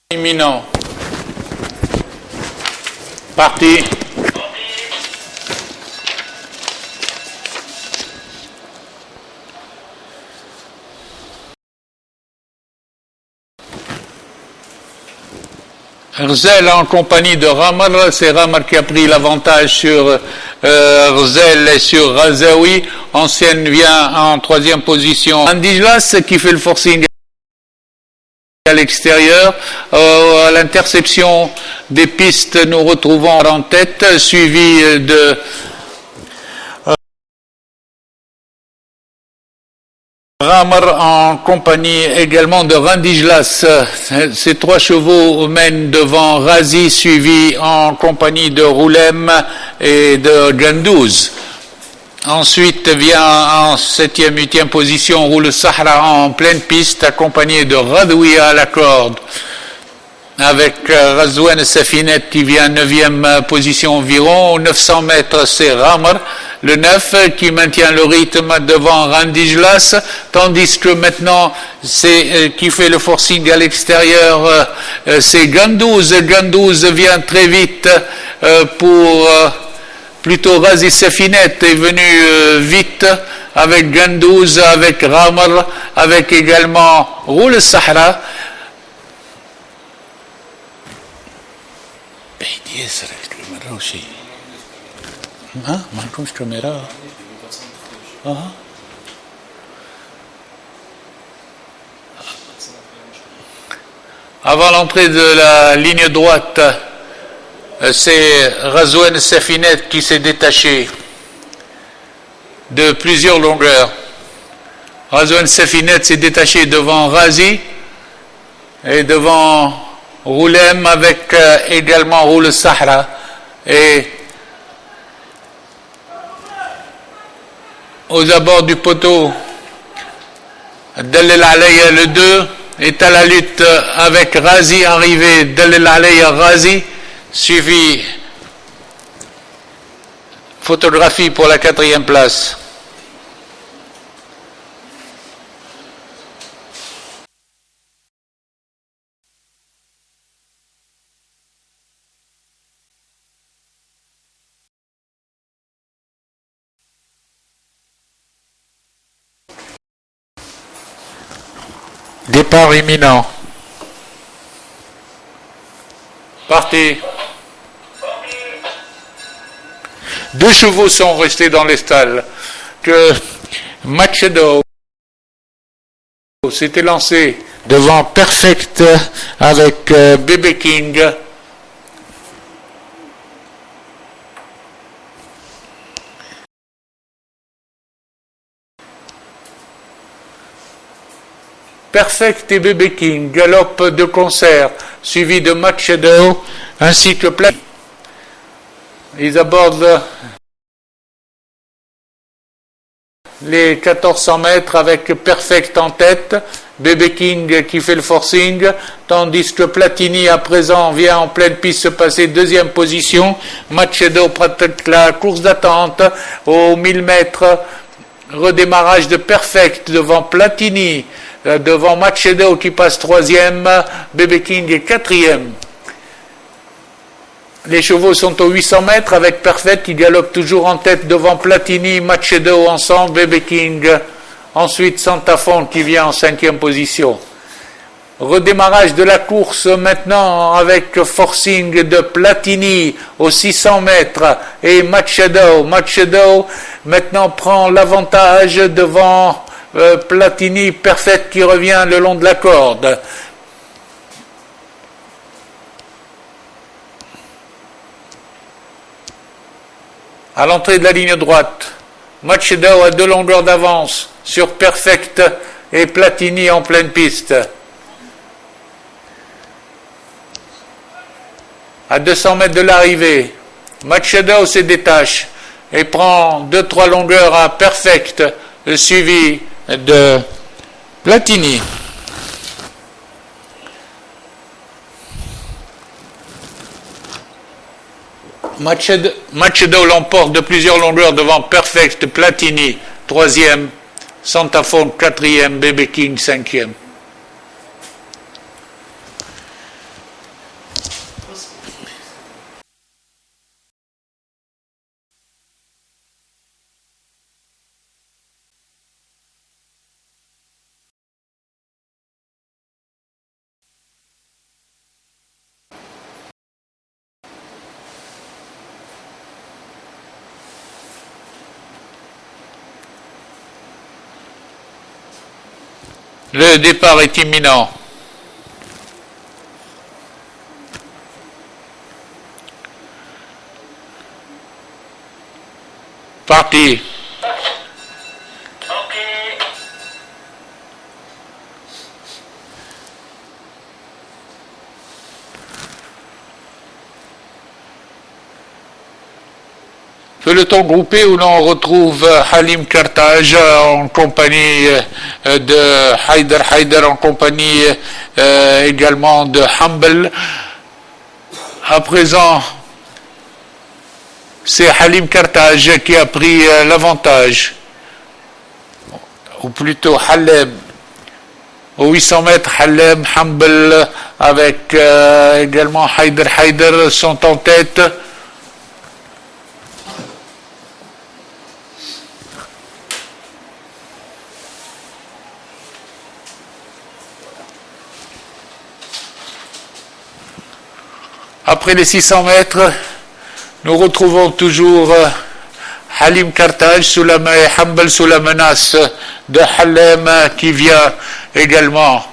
Imminent. Parti. Rzel en compagnie de Ramar, c'est Ramar qui a pris l'avantage sur Rzel et sur Razaoui. Ancienne vient en troisième position. Andijlas qui fait le forcing à l'extérieur. À l'intersection des pistes, nous retrouvons en tête, suivi de Ramar en compagnie également de Randijlas. Ces trois chevaux mènent devant Razi, suivi en compagnie de Roulem et de Gandouz. Ensuite vient en 7e, 8e position Roule Sahara en pleine piste, accompagné de Radouia à la corde, avec Razouane Safinet qui vient 9e position environ. 900 mètres, c'est Ramar, le 9, qui maintient le rythme devant Randijlas, tandis que maintenant, c'est qui fait le forcing à l'extérieur, c'est Gandouz. Gandouz vient très vite pour... Plutôt Razi Safinet est venu vite avec Gandouz, avec Ramar, avec également Roule Sahara. Avant l'entrée de la ligne droite, c'est Razouane Safinet qui s'est détaché de plusieurs longueurs. Razouane Safinet s'est détaché devant Razi et devant Roulem, avec également Roule Sahara. Et aux abords du poteau, Dalil Alayya le 2 est à la lutte avec Razi, arrivé Dalil Alayya Razi, suivi photographie pour la 4e place. Départ imminent. Parti. Deux chevaux sont restés dans les stalles. Que Machado s'était lancé devant Perfect avec Bébé King. Perfect et Bébé King galopent de concert, suivi de Machado ainsi que Platini. Ils abordent les 1400 mètres avec Perfect en tête, Bébé King qui fait le forcing, tandis que Platini à présent vient en pleine piste se passer 2e position. Machado pratique la course d'attente aux 1000 mètres, redémarrage de Perfect devant Platini, devant Machado qui passe 3e, Bébé King est 4e. Les chevaux sont aux 800 mètres avec Perfect qui galope toujours en tête devant Platini, Machado ensemble, Bébé King. Ensuite Santafon qui vient en 5e position. Redémarrage de la course maintenant avec forcing de Platini aux 600 mètres et Machado. Machado maintenant prend l'avantage devant Platini, Perfect qui revient le long de la corde. À l'entrée de la ligne droite, Machado a 2 longueurs d'avance sur Perfect et Platini en pleine piste. À 200 mètres de l'arrivée, Machado se détache et prend 2-3 longueurs à Perfect, suivi de Platini. Machado l'emporte de plusieurs longueurs devant Perfect, Platini 3e, Santafon 4e, Bébé King 5e. Le départ est imminent. Parti. Peloton groupé où l'on retrouve Halim Kartaj en compagnie de Haider en compagnie également de Humble. À présent, c'est Halim Kartaj qui a pris l'avantage, ou plutôt Halem. Aux 800 mètres, Halem, Humble avec également Haider sont en tête. Après les 600 mètres, nous retrouvons toujours Halim Kartaj et Humble sous la menace de Halem qui vient également.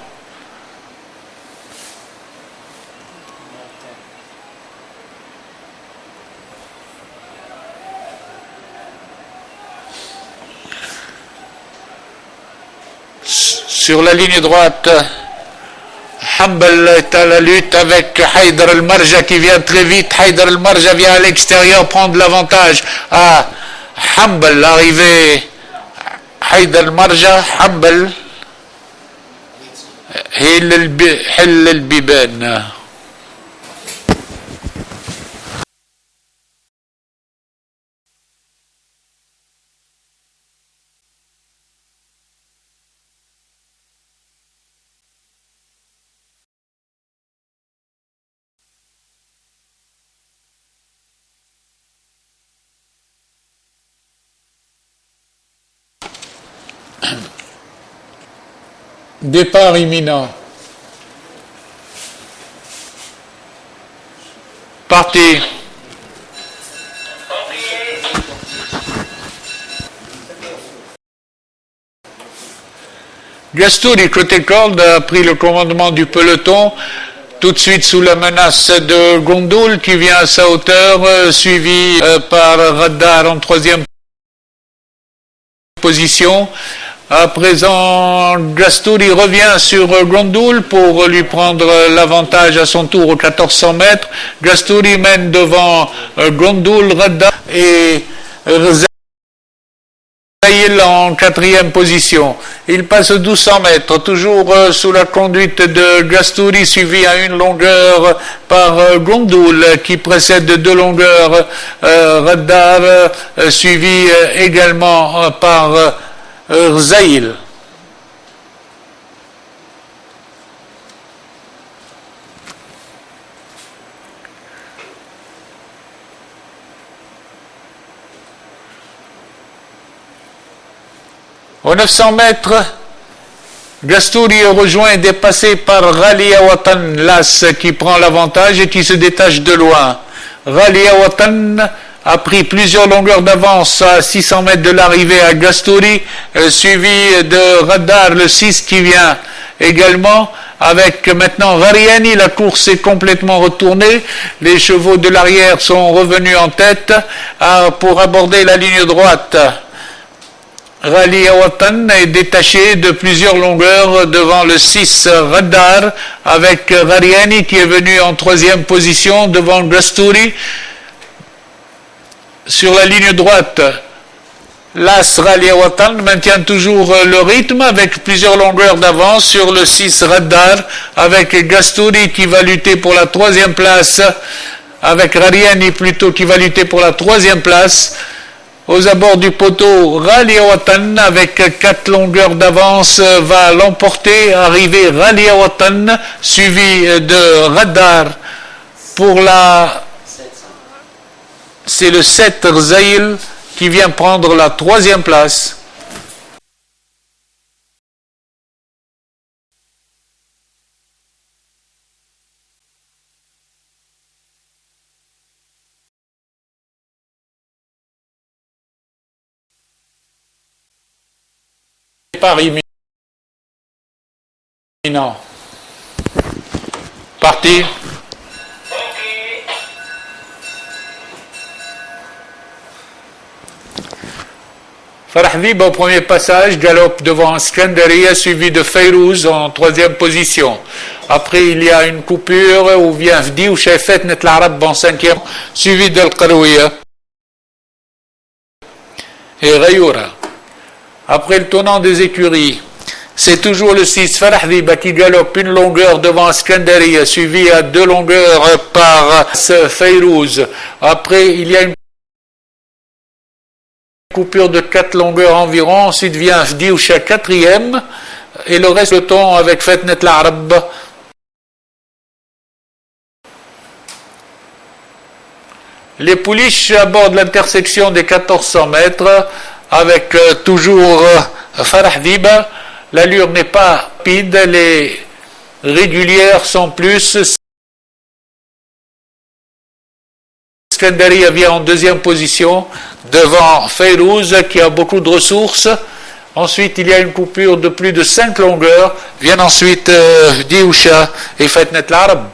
Sur la ligne droite, Humble est à la lutte avec Haider al-Marja qui vient très vite. Haider al-Marja vient à l'extérieur prendre l'avantage à Humble. L'arrivée Haider al-Marja, Humble, Hil al-Biban. Départ imminent. Parti. Gasturi, côté corde, a pris le commandement du peloton, tout de suite sous la menace de Gondoul qui vient à sa hauteur, suivi par Radar en troisième position. À présent, Gasturi revient sur Gondoul pour lui prendre l'avantage à son tour aux 1400 mètres. Gasturi mène devant Gondoul, Radar et Zaïl en quatrième position. Il passe aux 1200 mètres, toujours sous la conduite de Gasturi, suivi à une longueur par Gondoul, qui précède de 2 longueurs Radar, suivi également par Zaïl. Aux 900 mètres, Gasturi est rejoint et dépassé par Ghaliya Watan Las qui prend l'avantage et qui se détache de loin. Ghaliya Watan a pris plusieurs longueurs d'avance à 600 mètres de l'arrivée à Gasturi, suivi de Radar le 6 qui vient également. Avec maintenant Variani, la course est complètement retournée. Les chevaux de l'arrière sont revenus en tête pour aborder la ligne droite. Ghaliya Watan est détaché de plusieurs longueurs devant le 6 Radar, avec Variani qui est venu en troisième position devant Gasturi. Sur la ligne droite, l'As Ghaliya Watan maintient toujours le rythme avec plusieurs longueurs d'avance sur le 6 Radar, avec Gasturi qui va lutter pour la troisième place, avec Variani plutôt qui va lutter pour la troisième place. Aux abords du poteau, Ghaliya Watan avec 4 longueurs d'avance va l'emporter. Arrivé Ghaliya Watan, suivi de Radar Pour c'est le 7 Rzaïl qui vient prendre la 3e place. Départ imminent. Parti. Farah Dhiba au premier passage, galope devant Skandaria, suivi de Fayrouz en 3e position. Après, il y a une coupure où vient Fdi ou Shaifet Net l'Arab en 5e, suivi d'Al-Qarouia et Rayoura. Après le tournant des écuries, c'est toujours le 6 Farah Dhiba qui galope une longueur devant Skandaria, suivi à 2 longueurs par Fayrouz. Après, il y a une coupure de 4 longueurs environ, ensuite vient Fdi ou Shaifet 4e, et le reste le temps avec Fetnet l'Arab. Les pouliches abordent l'intersection des 1400 mètres avec toujours Farah Dhiba. L'allure n'est pas rapide, les régulières sont plus. Skandaria vient en 2e position devant Fayrouz qui a beaucoup de ressources. Ensuite, il y a une coupure de plus de 5 longueurs. Viennent ensuite Diousha et Fetnet l'Arab.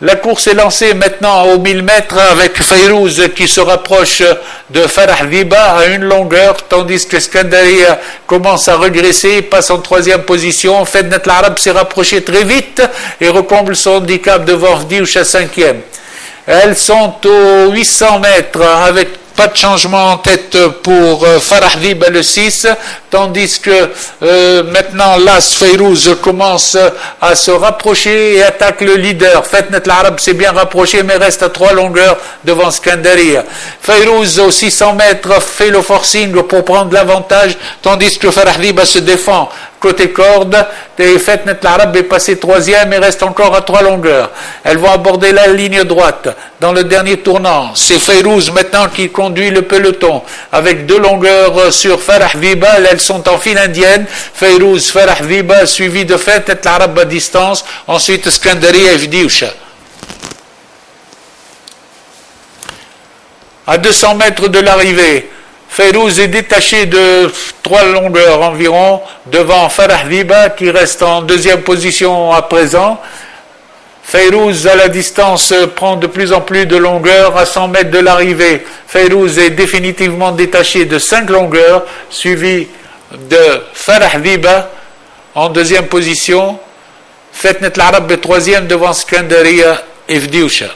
La course est lancée maintenant aux 1000 mètres avec Fayrouz qui se rapproche de Farah Dhiba à une longueur, tandis que Skandaria commence à regresser, passe en 3e position. Fetnet l'Arab s'est rapproché très vite et recomble son handicap devant Diousha 5e. Elles sont aux 800 mètres avec pas de changement en tête pour Farah Dhiba le 6, tandis que maintenant l'As Fayrouz commence à se rapprocher et attaque le leader. Fetnet l'Arab s'est bien rapproché mais reste à 3 longueurs devant Skandaria. Fayrouz aux 600 mètres fait le forcing pour prendre l'avantage, tandis que Farah Dhiba se défend côté corde, et Fetnet l'Arab est passé 3e et reste encore à 3 longueurs. Elles vont aborder la ligne droite dans le dernier tournant. C'est Fayrouz maintenant qui conduit le peloton avec 2 longueurs sur Farah Dhiba. Elles sont en file indienne. Fayrouz, Farah Dhiba suivi de Fetnet l'Arab à distance, ensuite Skandaria et Fdioucha. À 200 mètres de l'arrivée, Fayrouz est détaché de 3 longueurs environ devant Farah Dhiba qui reste en 2e position à présent. Fayrouz à la distance prend de plus en plus de longueur à 100 mètres de l'arrivée. Fayrouz est définitivement détaché de 5 longueurs, suivi de Farah Dhiba en 2e position. Fetnet l'Arab est 3e devant Skandaria et Fdioucha.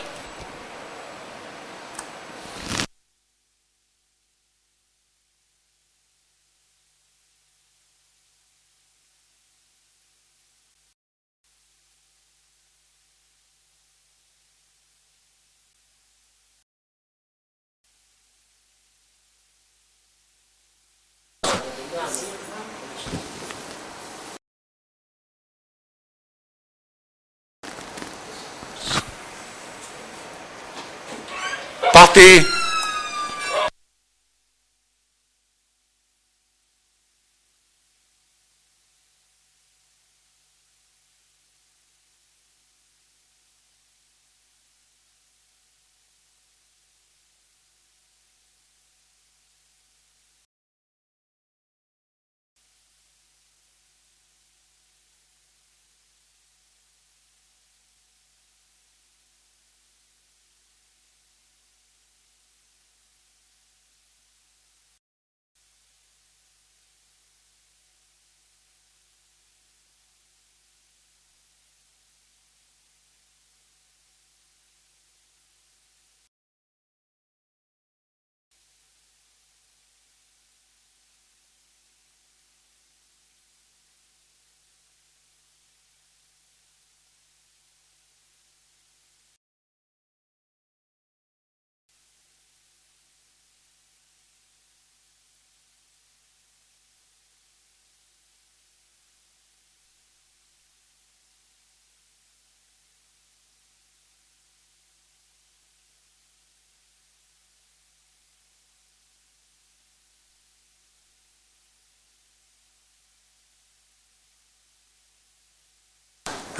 Partez.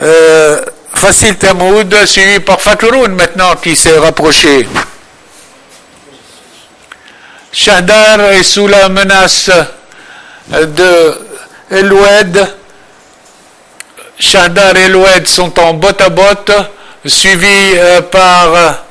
Fasil Tamoud, suivi par Fakroun maintenant qui s'est rapproché. Shahdar est sous la menace de Eloued. Shahdar et Eloued sont en botte à botte, suivis par